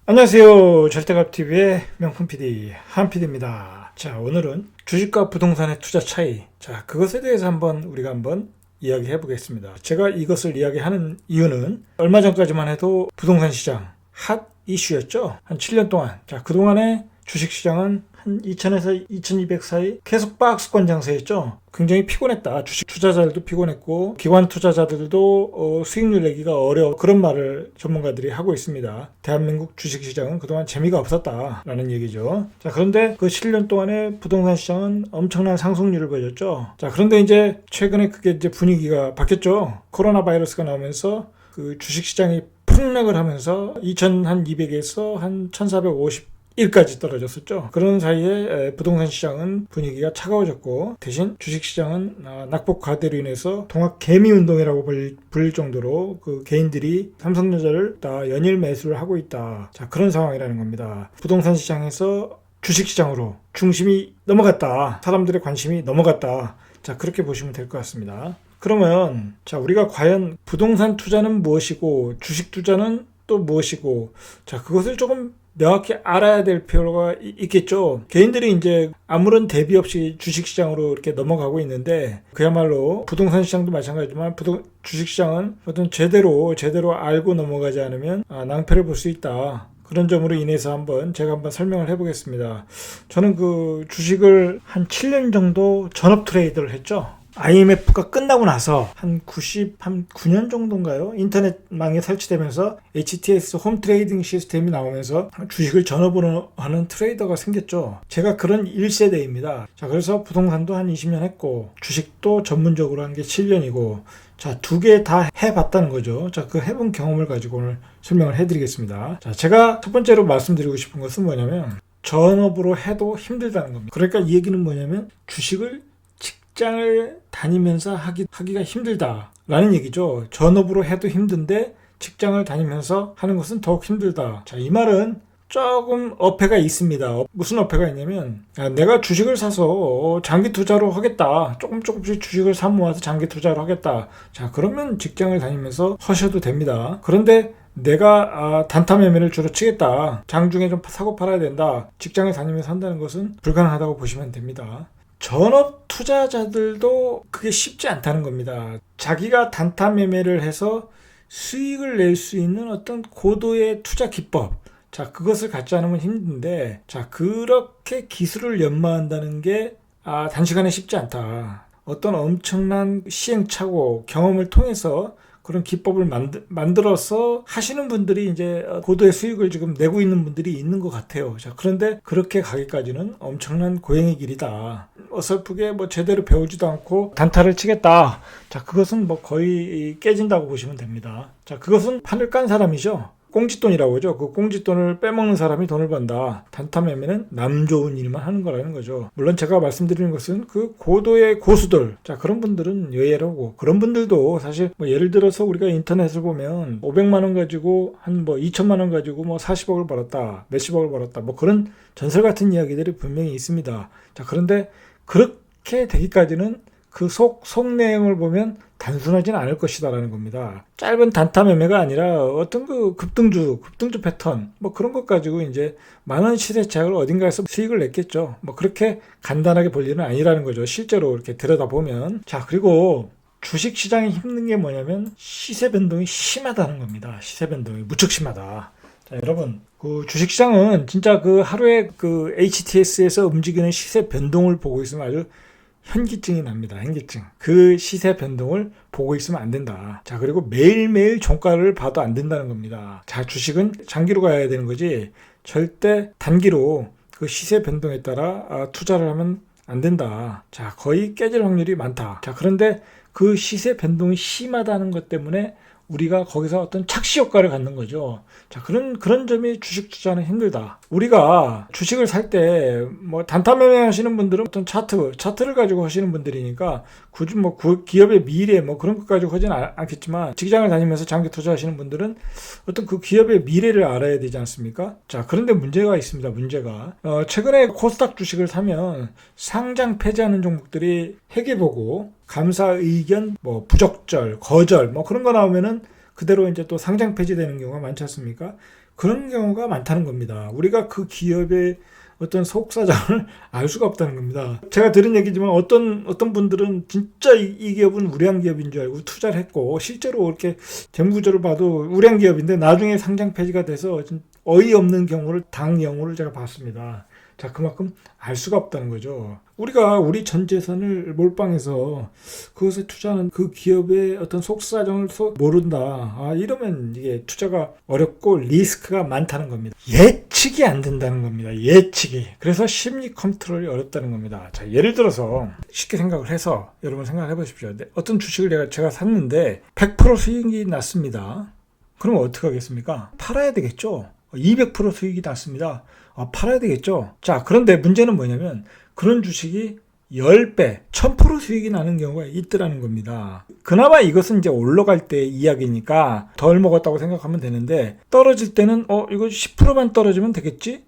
안녕하세요. 절대값TV의 명품 PD 한PD입니다. 자, 오늘은 주식과 부동산의 투자 차이, 그것에 대해서 우리가 한번 이야기해 보겠습니다. 제가 이것을 이야기하는 이유는 얼마 전까지만 해도 부동산 시장 핫 이슈였죠. 한 7년 동안. 그동안에 주식시장은 한 2000에서 2200 사이 계속 박스권 장세였죠. 굉장히 피곤했다. 주식 투자자들도 피곤했고 기관 투자자들도 수익률 내기가 어려워, 그런 말을 전문가들이 하고 있습니다. 대한민국 주식시장은 그동안 재미가 없었다라는 얘기죠. 그런데 그 7년 동안에 부동산 시장은 엄청난 상승률을 보였죠. 그런데 이제 최근에 그게 이제 분위기가 바뀌었죠. 코로나 바이러스가 나오면서 그 주식시장이 폭락을 하면서 2200에서 한 1451까지 떨어졌었죠. 그런 사이에 부동산 시장은 분위기가 차가워졌고, 대신 주식시장은 낙폭 과대로 인해서 동학 개미운동이라고 불릴 정도로 그 개인들이 삼성전자를 다 연일 매수를 하고 있다. 그런 상황이라는 겁니다. 부동산 시장에서 주식시장으로 중심이 넘어갔다. 사람들의 관심이 넘어갔다. 그렇게 보시면 될 것 같습니다. 그러면 우리가 과연 부동산 투자는 무엇이고 주식 투자는 또 무엇이고, 그것을 조금 명확히 알아야 될 필요가 있겠죠. 개인들이 이제 아무런 대비 없이 주식시장으로 이렇게 넘어가고 있는데, 그야말로 부동산 시장도 마찬가지지만 주식시장은 어떤 제대로 알고 넘어가지 않으면 낭패를 볼 수 있다. 그런 점으로 인해서 제가 한번 설명을 해보겠습니다. 저는 그 주식을 한 7년 정도 전업 트레이드를 했죠. IMF가 끝나고 나서 한 9년 정도인가요? 인터넷망에 설치되면서 HTS 홈 트레이딩 시스템이 나오면서 주식을 전업으로 하는 트레이더가 생겼죠. 제가 그런 1세대입니다. 그래서 부동산도 한 20년 했고, 주식도 전문적으로 한 게 7년이고, 두 개 다 해봤다는 거죠. 그 해본 경험을 가지고 오늘 설명을 해드리겠습니다. 제가 첫 번째로 말씀드리고 싶은 것은 뭐냐면, 전업으로 해도 힘들다는 겁니다. 그러니까 이 얘기는 뭐냐면, 주식을 직장을 다니면서 하기가 힘들다라는 얘기죠. 전업으로 해도 힘든데 직장을 다니면서 하는 것은 더욱 힘들다. 이 말은 조금 어폐가 있습니다. 무슨 어폐가 있냐면, 내가 주식을 사서 장기 투자로 하겠다. 조금씩 주식을 사 모아서 장기 투자로 하겠다. 그러면 직장을 다니면서 하셔도 됩니다. 그런데 내가 단타 매매를 주로 치겠다. 장중에 좀 사고 팔아야 된다. 직장을 다니면서 한다는 것은 불가능하다고 보시면 됩니다. 전업 투자자들도 그게 쉽지 않다는 겁니다. 자기가 단타 매매를 해서 수익을 낼 수 있는 어떤 고도의 투자 기법, 그것을 갖지 않으면 힘든데, 그렇게 기술을 연마한다는 게 단시간에 쉽지 않다. 어떤 엄청난 시행착오, 경험을 통해서 그런 기법을 만들어서 하시는 분들이 이제 고도의 수익을 지금 내고 있는 분들이 있는 것 같아요. 그런데 그렇게 가기까지는 엄청난 고행의 길이다. 어설프게 제대로 배우지도 않고 단타를 치겠다. 그것은 거의 깨진다고 보시면 됩니다. 그것은 판을 깐 사람이죠. 꽁짓돈이라고 하죠. 그 꽁짓돈을 빼먹는 사람이 돈을 번다. 단타 매매는 남 좋은 일만 하는 거라는 거죠. 물론 제가 말씀드리는 것은 그 고도의 고수들, 그런 분들은 예외라고. 그런 분들도 사실 예를 들어서 우리가 인터넷을 보면 500만 원 가지고 한 2천만 원 가지고 40억을 벌었다, 몇십억을 벌었다, 그런 전설 같은 이야기들이 분명히 있습니다. 그런데 그렇게 되기까지는 그 속 내용을 보면 단순하진 않을 것이다라는 겁니다. 짧은 단타 매매가 아니라 어떤 그 급등주 패턴, 그런 것 가지고 이제 많은 시세차익을 어딘가에서 수익을 냈겠죠. 그렇게 간단하게 볼 일은 아니라는 거죠. 실제로 이렇게 들여다보면. 그리고 주식 시장이 힘든 게 뭐냐면 시세 변동이 심하다는 겁니다. 시세 변동이 무척 심하다. 여러분, 그 주식시장은 진짜 그 하루에 그 HTS에서 움직이는 시세 변동을 보고 있으면 아주 현기증이 납니다. 현기증. 그 시세 변동을 보고 있으면 안 된다. 그리고 매일매일 종가를 봐도 안 된다는 겁니다. 주식은 장기로 가야 되는 거지, 절대 단기로 그 시세 변동에 따라 투자를 하면 안 된다. 거의 깨질 확률이 많다. 그런데 그 시세 변동이 심하다는 것 때문에 우리가 거기서 어떤 착시 효과를 갖는 거죠. 그런 점이 주식 투자는 힘들다. 우리가 주식을 살 때 단타 매매 하시는 분들은 어떤 차트를 가지고 하시는 분들이니까 굳이 기업의 미래 그런 것 가지고 하지는 않겠지만, 직장을 다니면서 장기 투자하시는 분들은 어떤 그 기업의 미래를 알아야 되지 않습니까? 그런데 문제가 있습니다. 최근에 코스닥 주식을 사면 상장 폐지하는 종목들이 회계보고 감사 의견, 부적절, 거절, 그런 거 나오면은 그대로 이제 또 상장 폐지되는 경우가 많지 않습니까? 그런 경우가 많다는 겁니다. 우리가 그 기업의 어떤 속사정을 알 수가 없다는 겁니다. 제가 들은 얘기지만 어떤 분들은 진짜 이 기업은 우량 기업인 줄 알고 투자를 했고 실제로 이렇게 재무구조를 봐도 우량 기업인데 나중에 상장 폐지가 돼서 어이없는 경우를 당경우를 제가 봤습니다. 자, 그만큼 알 수가 없다는 거죠. 우리가 우리 전 재산을 몰빵해서 그것에 투자하는 그 기업의 어떤 속사정을 모른다. 이러면 이게 투자가 어렵고 리스크가 많다는 겁니다. 예측이 안 된다는 겁니다. 예측이. 그래서 심리 컨트롤이 어렵다는 겁니다. 자, 예를 들어서 쉽게 생각을 해서 여러분 생각을 해보십시오. 어떤 주식을 제가 샀는데 100% 수익이 났습니다. 그럼 어떻게 하겠습니까? 팔아야 되겠죠. 200% 수익이 났습니다. 팔아야 되겠죠. 자, 그런데 문제는 뭐냐면 그런 주식이 10배, 1000% 수익이 나는 경우가 있더라는 겁니다. 그나마 이것은 이제 올라갈 때 이야기니까 덜 먹었다고 생각하면 되는데 떨어질 때는 이거 10%만 떨어지면 되겠지?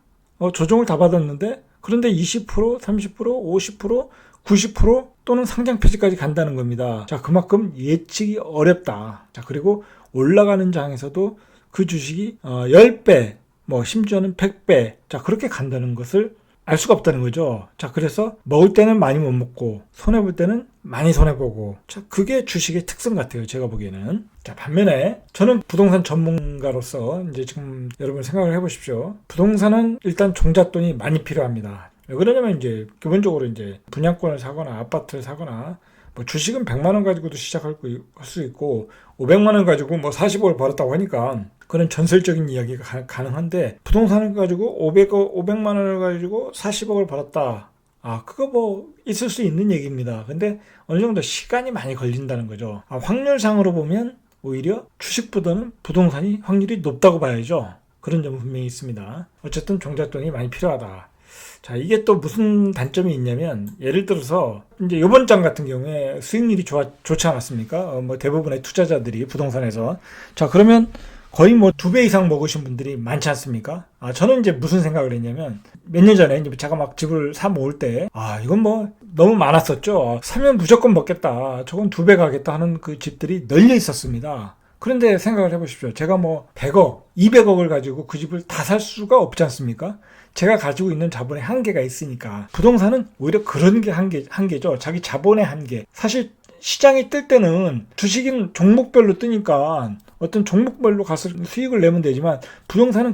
조정을 다 받았는데 그런데 20%, 30%, 50%, 90% 또는 상장 폐지까지 간다는 겁니다. 자, 그만큼 예측이 어렵다. 자, 그리고 올라가는 장에서도 그 주식이 10배, 심지어는 100배, 자, 그렇게 간다는 것을 알 수가 없다는 거죠. 자, 그래서 먹을 때는 많이 못 먹고 손해볼 때는 많이 손해보고, 자, 그게 주식의 특성 같아요. 제가 보기에는. 자, 반면에 저는 부동산 전문가로서 이제 지금 여러분 생각을 해보십시오. 부동산은 일단 종잣돈이 많이 필요합니다. 왜 그러냐면 이제 기본적으로 이제 분양권을 사거나 아파트를 사거나 주식은 100만 원 가지고도 시작할 수 있고 500만 원 가지고 40억을 벌었다고 하니까 그런 전설적인 이야기가 가능한데 부동산을 가지고 500만 원을 가지고 40억을 벌었다. 그거 있을 수 있는 얘기입니다. 근데 어느 정도 시간이 많이 걸린다는 거죠. 확률상으로 보면 오히려 주식보다는 부동산이 확률이 높다고 봐야죠. 그런 점은 분명히 있습니다. 어쨌든 종잣돈이 많이 필요하다. 자, 이게 또 무슨 단점이 있냐면 예를 들어서 이제 이번 장 같은 경우에 수익률이 좋지 않았습니까? 대부분의 투자자들이 부동산에서 자, 그러면 거의 2배 이상 먹으신 분들이 많지 않습니까? 저는 이제 무슨 생각을 했냐면 몇 년 전에 이제 제가 막 집을 사 모을 때 이건 너무 많았었죠. 사면 무조건 먹겠다. 저건 2배 가겠다 하는 그 집들이 널려 있었습니다. 그런데 생각을 해보십시오. 제가 100억, 200억을 가지고 그 집을 다 살 수가 없지 않습니까? 제가 가지고 있는 자본의 한계가 있으니까. 부동산은 오히려 그런 게 한계죠. 자기 자본의 한계. 사실 시장이 뜰 때는 주식은 종목별로 뜨니까 어떤 종목별로 가서 수익을 내면 되지만 부동산은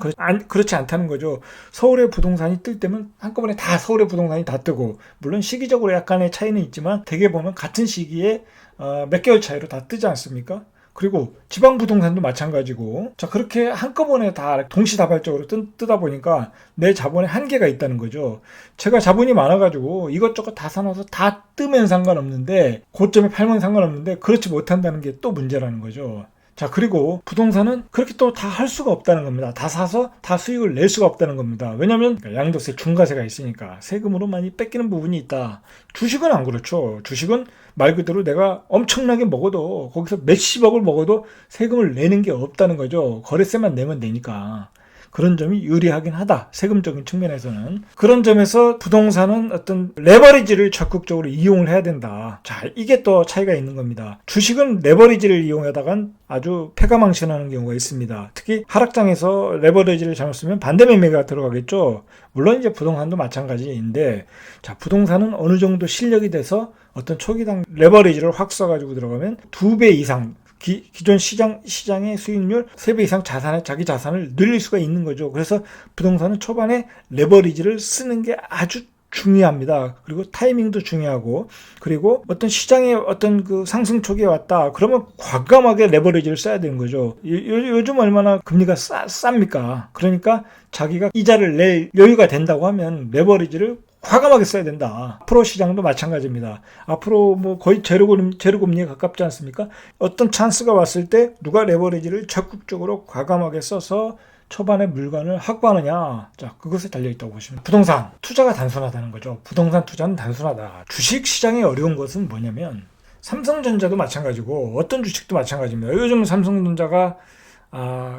그렇지 않다는 거죠. 서울의 부동산이 뜰 때면 한꺼번에 다 서울의 부동산이 다 뜨고 물론 시기적으로 약간의 차이는 있지만 대개 보면 같은 시기에 몇 개월 차이로 다 뜨지 않습니까? 그리고 지방 부동산도 마찬가지고 자 그렇게 한꺼번에 다 동시다발적으로 뜨다 보니까 내 자본에 한계가 있다는 거죠. 제가 자본이 많아가지고 이것저것 다 사놔서 다 뜨면 상관없는데 고점에 팔면 상관없는데 그렇지 못한다는 게 또 문제라는 거죠. 자 그리고 부동산은 그렇게 또 다 할 수가 없다는 겁니다. 다 사서 다 수익을 낼 수가 없다는 겁니다. 왜냐하면 양도세 중과세가 있으니까 세금으로 많이 뺏기는 부분이 있다. 주식은 안 그렇죠. 주식은 말 그대로 내가 엄청나게 먹어도 거기서 몇십억을 먹어도 세금을 내는 게 없다는 거죠. 거래세만 내면 되니까. 그런 점이 유리하긴 하다. 세금적인 측면에서는. 그런 점에서 부동산은 어떤 레버리지를 적극적으로 이용을 해야 된다. 자, 이게 또 차이가 있는 겁니다. 주식은 레버리지를 이용하다간 아주 패가망신하는 경우가 있습니다. 특히 하락장에서 레버리지를 잘못 쓰면 반대 매매가 들어가겠죠. 물론 이제 부동산도 마찬가지인데 자, 부동산은 어느 정도 실력이 돼서 어떤 초기당 레버리지를 확 써가지고 들어가면 2배 이상 기존 시장의 수익률 3배 이상 자기 자산을 늘릴 수가 있는 거죠. 그래서 부동산은 초반에 레버리지를 쓰는 게 아주 중요합니다. 그리고 타이밍도 중요하고, 그리고 어떤 시장의 어떤 그 상승 초기에 왔다. 그러면 과감하게 레버리지를 써야 되는 거죠. 요즘 얼마나 금리가 쌉니까? 그러니까 자기가 이자를 낼 여유가 된다고 하면 레버리지를 과감하게 써야 된다. 앞으로 시장도 마찬가지입니다. 앞으로 거의 제로금리에 가깝지 않습니까? 어떤 찬스가 왔을 때 누가 레버리지를 적극적으로 과감하게 써서 초반에 물건을 확보하느냐. 자, 그것에 달려있다고 보시면 부동산 투자가 단순하다는 거죠. 부동산 투자는 단순하다. 주식 시장이 어려운 것은 뭐냐면 삼성전자도 마찬가지고 어떤 주식도 마찬가지입니다. 요즘 삼성전자가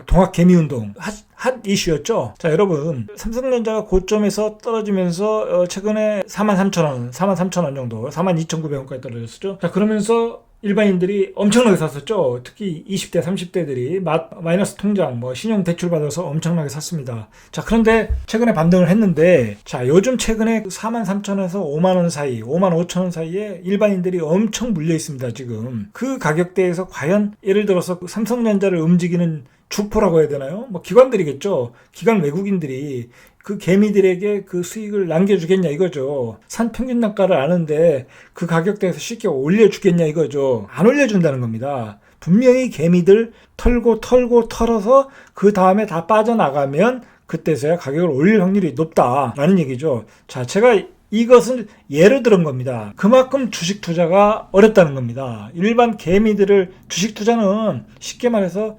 동학개미운동 핫 이슈였죠. 자 여러분 삼성전자가 고점에서 떨어지면서 최근에 43,000원 정도 42,900원까지 떨어졌었죠. 자 그러면서 일반인들이 엄청나게 샀었죠. 특히 20대, 30대들이 마이너스 통장, 신용 대출 받아서 엄청나게 샀습니다. 자, 그런데 최근에 반등을 했는데, 자, 요즘 최근에 43,000원에서 5만원 사이, 55,000원 사이에 일반인들이 엄청 물려 있습니다, 지금. 그 가격대에서 과연 예를 들어서 삼성전자를 움직이는 주포라고 해야 되나요? 기관들이겠죠. 기관 외국인들이 그 개미들에게 그 수익을 남겨주겠냐 이거죠. 산 평균 단가를 아는데 그 가격대에서 쉽게 올려주겠냐 이거죠. 안 올려준다는 겁니다. 분명히 개미들 털어서 그 다음에 다 빠져나가면 그때서야 가격을 올릴 확률이 높다라는 얘기죠. 자, 제가 이것을 예를 들은 겁니다. 그만큼 주식 투자가 어렵다는 겁니다. 일반 개미들을 주식 투자는 쉽게 말해서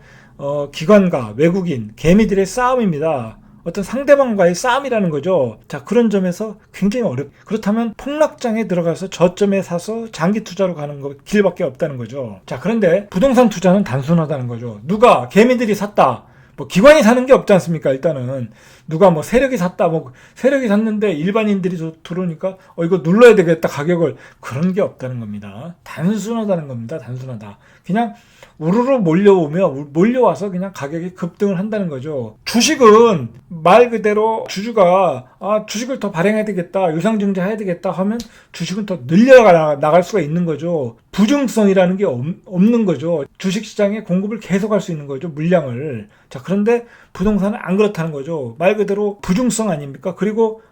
기관과 외국인, 개미들의 싸움입니다. 어떤 상대방과의 싸움이라는 거죠. 자, 그런 점에서 굉장히 그렇다면 폭락장에 들어가서 저점에 사서 장기 투자로 가는 길밖에 없다는 거죠. 자, 그런데 부동산 투자는 단순하다는 거죠. 누가 개미들이 샀다. 기관이 사는 게 없지 않습니까? 일단은 누가 세력이 샀다. 세력이 샀는데 일반인들이 들어오니까 이거 눌러야 되겠다 가격을, 그런 게 없다는 겁니다. 단순하다는 겁니다. 단순하다. 그냥 우르르 몰려와서 그냥 가격이 급등을 한다는 거죠. 주식은 말 그대로 주주가 주식을 더 발행해야 되겠다, 유상증자해야 되겠다 하면 주식은 더 나갈 수가 있는 거죠. 부증성이라는 게 없는 거죠. 주식시장에 공급을 계속할 수 있는 거죠, 물량을. 자, 그런데 부동산은 안 그렇다는 거죠. 말 그대로 부증성 아닙니까? 그리고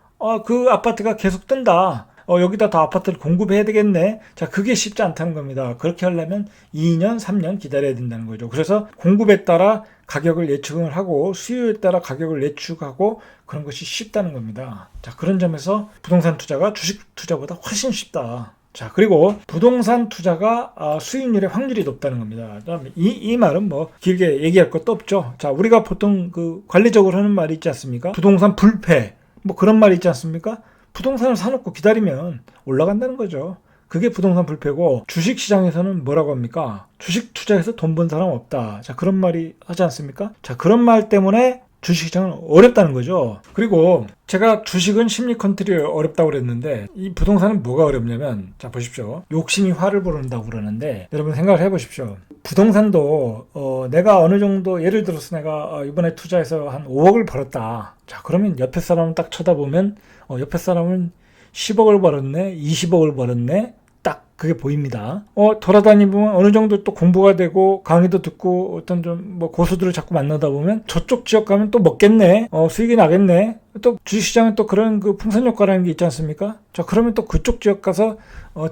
그 아파트가 계속 뜬다. 여기다 더 아파트를 공급해야 되겠네. 자, 그게 쉽지 않다는 겁니다. 그렇게 하려면 2년, 3년 기다려야 된다는 거죠. 그래서 공급에 따라 가격을 예측을 하고 수요에 따라 가격을 예측하고 그런 것이 쉽다는 겁니다. 자, 그런 점에서 부동산 투자가 주식 투자보다 훨씬 쉽다. 자, 그리고 부동산 투자가 수익률의 확률이 높다는 겁니다. 이 말은 길게 얘기할 것도 없죠. 자, 우리가 보통 관리적으로 하는 말이 있지 않습니까? 부동산 불패, 그런 말이 있지 않습니까? 부동산을 사놓고 기다리면 올라간다는 거죠. 그게 부동산 불패고, 주식시장에서는 뭐라고 합니까? 주식 투자해서 돈 번 사람 없다. 자, 그런 말이 하지 않습니까? 자, 그런 말 때문에 주식시장은 어렵다는 거죠. 그리고 제가 주식은 심리 컨트롤이 어렵다고 그랬는데, 이 부동산은 뭐가 어렵냐면, 자, 보십시오. 욕심이 화를 부른다고 그러는데, 여러분 생각을 해보십시오. 부동산도 내가 어느 정도, 예를 들어서 내가 이번에 투자해서 한 5억을 벌었다. 자, 그러면 옆에 사람을 딱 쳐다보면 옆에 사람은 10억을 벌었네, 20억을 벌었네, 딱 그게 보입니다. 돌아다니면 어느 정도 또 공부가 되고 강의도 듣고 어떤 좀 고수들을 자꾸 만나다 보면 저쪽 지역 가면 또 먹겠네, 수익이 나겠네. 또 주식시장은 또 그런 풍선 효과라는 게 있지 않습니까? 자, 그러면 또 그쪽 지역 가서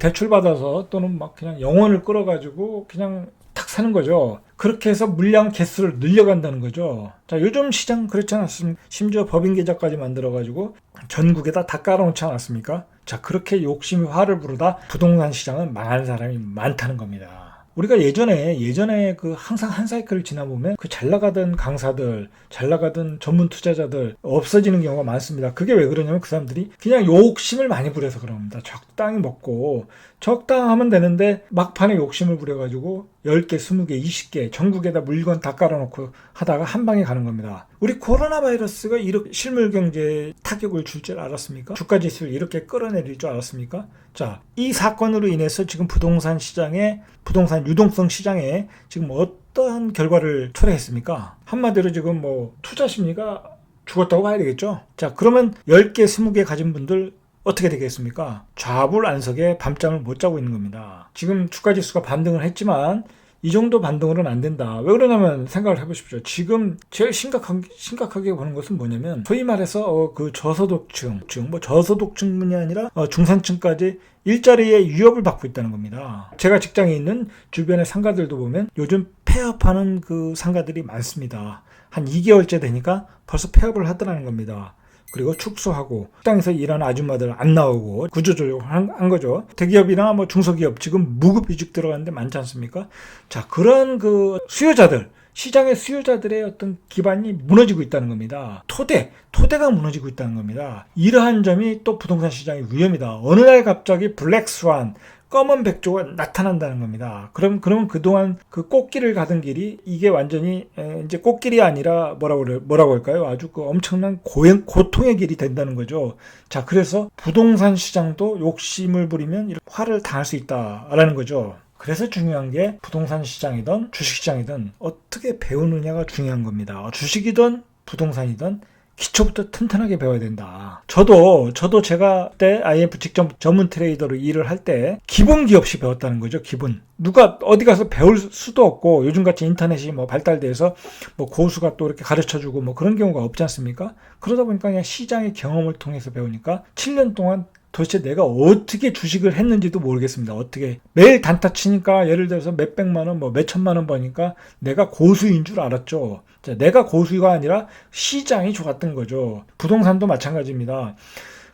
대출 받아서 또는 그냥 영혼을 끌어가지고 그냥 탁 사는 거죠. 그렇게 해서 물량 개수를 늘려간다는 거죠. 자, 요즘 시장 그렇지 않았습니까? 심지어 법인 계좌까지 만들어가지고 전국에다 다 깔아놓지 않았습니까? 자, 그렇게 욕심이 화를 부르다 부동산 시장은 망하는 사람이 많다는 겁니다. 우리가 예전에 항상 한 사이클을 지나보면 잘 나가던 강사들, 잘 나가던 전문 투자자들 없어지는 경우가 많습니다. 그게 왜 그러냐면 그 사람들이 그냥 욕심을 많이 부려서 그럽니다. 적당히 먹고 적당하면 되는데 막판에 욕심을 부려가지고 10개, 20개, 20개 전국에다 물건 다 깔아놓고 하다가 한 방에 가는 겁니다. 우리 코로나 바이러스가 이렇게 실물 경제에 타격을 줄 줄 알았습니까? 주가 지수를 이렇게 끌어내릴 줄 알았습니까? 자, 이 사건으로 인해서 지금 부동산 유동성 시장에 지금 어떠한 결과를 초래했습니까? 한마디로 지금 투자 심리가 죽었다고 봐야 되겠죠? 자, 그러면 10개, 20개 가진 분들 어떻게 되겠습니까? 좌불안석에 밤잠을 못 자고 있는 겁니다. 지금 주가지수가 반등을 했지만 이 정도 반등으로는 안 된다. 왜 그러냐면 생각을 해보십시오. 지금 제일 심각하게 보는 것은 뭐냐면 소위 말해서 저소득층뿐이 아니라 중산층까지 일자리에 위협을 받고 있다는 겁니다. 제가 직장에 있는 주변의 상가들도 보면 요즘 폐업하는 상가들이 많습니다. 한 2개월째 되니까 벌써 폐업을 하더라는 겁니다. 그리고 축소하고 식당에서 일하는 아줌마들 안 나오고 구조조정을 한 거죠. 대기업이나 중소기업 지금 무급이직 들어가는 데 많지 않습니까? 자, 그런 수요자들, 시장의 수요자들의 어떤 기반이 무너지고 있다는 겁니다. 토대가 무너지고 있다는 겁니다. 이러한 점이 또 부동산 시장의 위험이다. 어느 날 갑자기 블랙스완, 검은 백조가 나타난다는 겁니다. 그러면 그동안 꽃길을 가던 길이 이게 완전히 이제 꽃길이 아니라 뭐라고 할까요? 아주 엄청난 고통의 길이 된다는 거죠. 자, 그래서 부동산 시장도 욕심을 부리면 화를 당할 수 있다라는 거죠. 그래서 중요한 게 부동산 시장이든 주식 시장이든 어떻게 배우느냐가 중요한 겁니다. 주식이든 부동산이든 기초부터 튼튼하게 배워야 된다. 저도 제가 그때 IMF 직접 전문 트레이더로 일을 할 때 기본기 없이 배웠다는 거죠. 기본. 누가 어디 가서 배울 수도 없고 요즘같이 인터넷이 뭐 발달돼서 뭐 고수가 또 이렇게 가르쳐주고 뭐 그런 경우가 없지 않습니까? 그러다 보니까 그냥 시장의 경험을 통해서 배우니까 7년 동안 도대체 내가 어떻게 주식을 했는지도 모르겠습니다. 어떻게 매일 단타 치니까 예를 들어서 몇백만 원, 뭐 몇천만 원 버니까 내가 고수인 줄 알았죠. 자, 내가 고수가 아니라 시장이 좋았던 거죠. 부동산도 마찬가지입니다.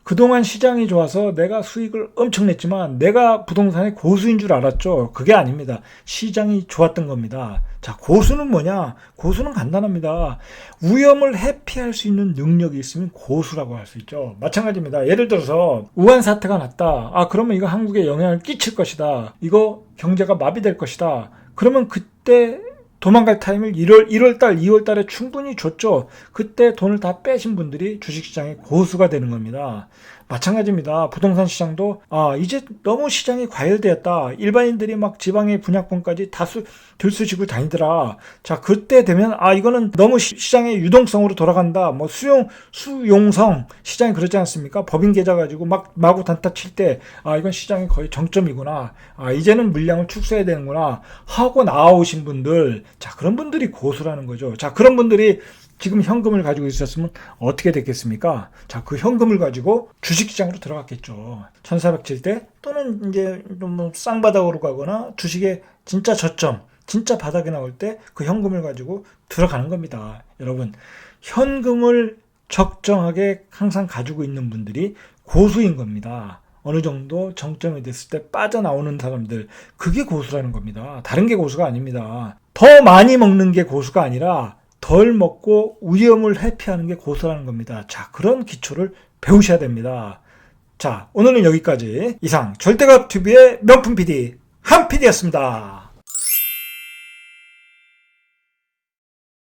그동안 시장이 좋아서 내가 수익을 엄청 냈지만 내가 부동산의 고수인 줄 알았죠. 그게 아닙니다. 시장이 좋았던 겁니다. 자, 고수는 뭐냐? 고수는 간단합니다. 위험을 회피할 수 있는 능력이 있으면 고수라고 할 수 있죠. 마찬가지입니다. 예를 들어서 우한 사태가 났다. 아, 그러면 이거 한국에 영향을 끼칠 것이다. 이거 경제가 마비될 것이다. 그러면 그때 도망갈 타임을 1월달, 2월달에 충분히 줬죠. 그때 돈을 다 빼신 분들이 주식시장의 고수가 되는 겁니다. 마찬가지입니다. 부동산 시장도 이제 너무 시장이 과열되었다. 일반인들이 막 지방의 분양권까지 다 들쑤시고 다니더라. 자, 그때 되면 이거는 너무 시장의 유동성으로 돌아간다. 뭐 수용성 시장이 그러지 않습니까? 법인 계좌 가지고 막 마구 단타 칠 때 이건 시장이 거의 정점이구나. 이제는 물량을 축소해야 되는구나 하고 나오신 분들, 자, 그런 분들이 고수라는 거죠. 자, 그런 분들이 지금 현금을 가지고 있었으면 어떻게 됐겠습니까? 자, 그 현금을 가지고 주식시장으로 들어갔겠죠. 1407대 또는 이제 뭐 쌍바닥으로 가거나 주식의 진짜 저점, 진짜 바닥에 나올 때 그 현금을 가지고 들어가는 겁니다. 여러분, 현금을 적정하게 항상 가지고 있는 분들이 고수인 겁니다. 어느 정도 정점이 됐을 때 빠져나오는 사람들, 그게 고수라는 겁니다. 다른 게 고수가 아닙니다. 더 많이 먹는 게 고수가 아니라 덜 먹고 위험을 회피하는 게 고수라는 겁니다. 자, 그런 기초를 배우셔야 됩니다. 자, 오늘은 여기까지. 이상 절대값TV의 명품 PD 한 PD였습니다.